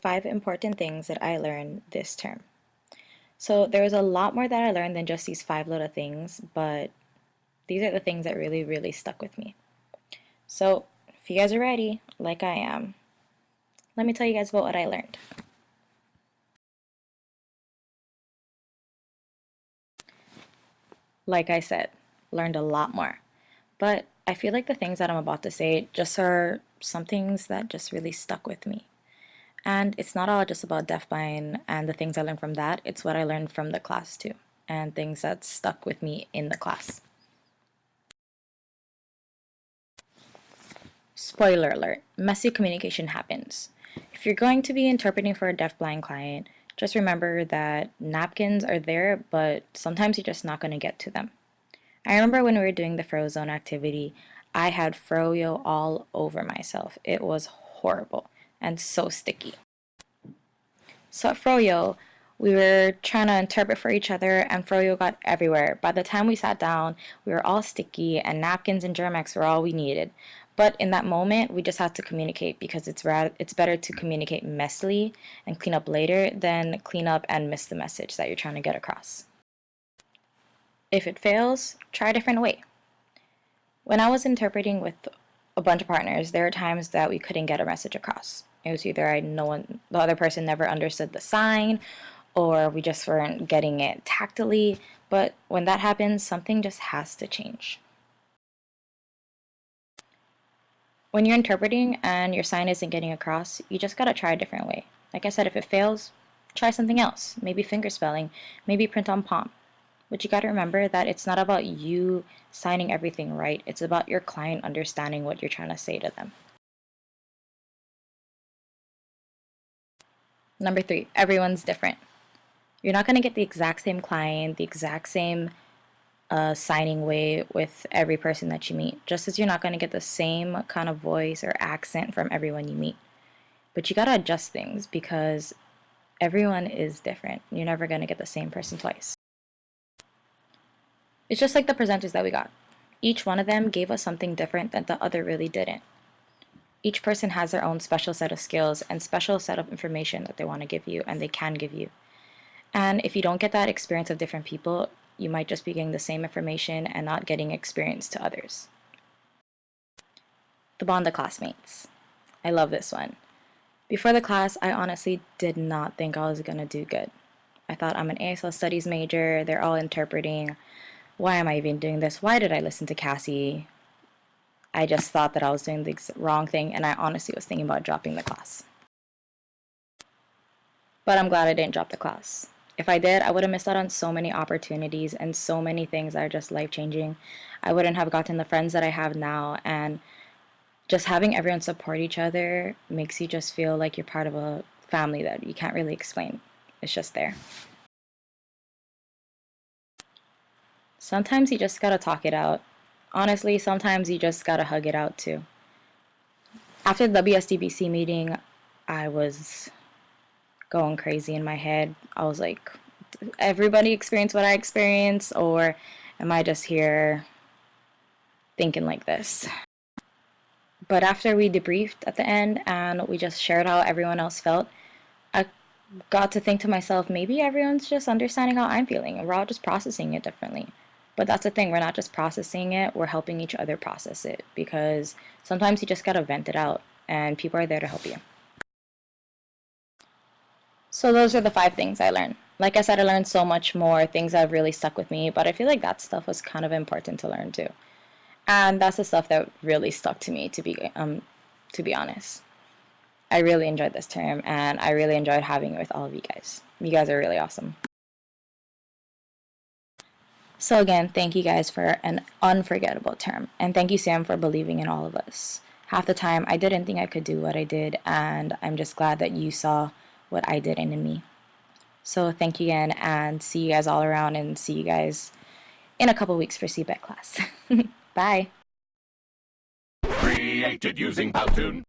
5 important things that I learned this term. So there was a lot more that I learned than just these 5 little things, but these are the things that really, really stuck with me. So if you guys are ready, like I am, let me tell you guys about what I learned. Like I said, learned a lot more. But I feel like the things that I'm about to say just are some things that just really stuck with me. And it's not all just about DeafBlind and the things I learned from that, it's what I learned from the class too, and things that stuck with me in the class. Spoiler alert, messy communication happens. If you're going to be interpreting for a deafblind client, just remember that napkins are there, but sometimes you're just not going to get to them. I remember when we were doing the Frozone activity, I had froyo all over myself. It was horrible and so sticky. So at froyo, we were trying to interpret for each other and froyo got everywhere. By the time we sat down, we were all sticky and napkins and Germex were all we needed. But in that moment, we just had to communicate because it's better to communicate messily and clean up later than clean up and miss the message that you're trying to get across. If it fails, try a different way. When I was interpreting with a bunch of partners, there were times that we couldn't get a message across. It was either the other person never understood the sign, or we just weren't getting it tactily. But when that happens, something just has to change. When you're interpreting and your sign isn't getting across, you just gotta try a different way. Like I said, if it fails, try something else. Maybe finger spelling, maybe print on palm. But you gotta remember that it's not about you signing everything right, it's about your client understanding what you're trying to say to them. Number 3, everyone's different. You're not gonna get the exact same client, the exact same signing way with every person that you meet, just as you're not going to get the same kind of voice or accent from everyone you meet. But you got to adjust things because everyone is different. You're never going to get the same person twice. It's just like the presenters that we got. Each one of them gave us something different that the other really didn't. Each person has their own special set of skills and special set of information that they want to give you and they can give you. And if you don't get that experience of different people, you might just be getting the same information and not getting experience to others. The bond of classmates. I love this one. Before the class, I honestly did not think I was going to do good. I thought I'm an ASL studies major, they're all interpreting. Why am I even doing this? Why did I listen to Cassie? I just thought that I was doing the wrong thing and I honestly was thinking about dropping the class. But I'm glad I didn't drop the class. If I did, I would have missed out on so many opportunities and so many things that are just life-changing. I wouldn't have gotten the friends that I have now, and just having everyone support each other makes you just feel like you're part of a family that you can't really explain. It's just there. Sometimes you just gotta talk it out. Honestly, sometimes you just gotta hug it out too. After the WSDBC meeting, I was going crazy in my head. I was like, everybody experience what I experience, or am I just here thinking like this? But after we debriefed at the end and we just shared how everyone else felt, I got to think to myself, maybe everyone's just understanding how I'm feeling and we're all just processing it differently. But that's the thing, we're not just processing it, we're helping each other process it, because sometimes you just gotta vent it out and people are there to help you. So those are the 5 things I learned. Like I said, I learned so much more, things that have really stuck with me, but I feel like that stuff was kind of important to learn too. And that's the stuff that really stuck to me, to be honest. I really enjoyed this term, and I really enjoyed having it with all of you guys. You guys are really awesome. So again, thank you guys for an unforgettable term, and thank you, Sam, for believing in all of us. Half the time, I didn't think I could do what I did, and I'm just glad that you saw what I did in me. So thank you again, and see you guys all around, and see you guys in a couple weeks for CBET class. Bye! Created using Powtoon.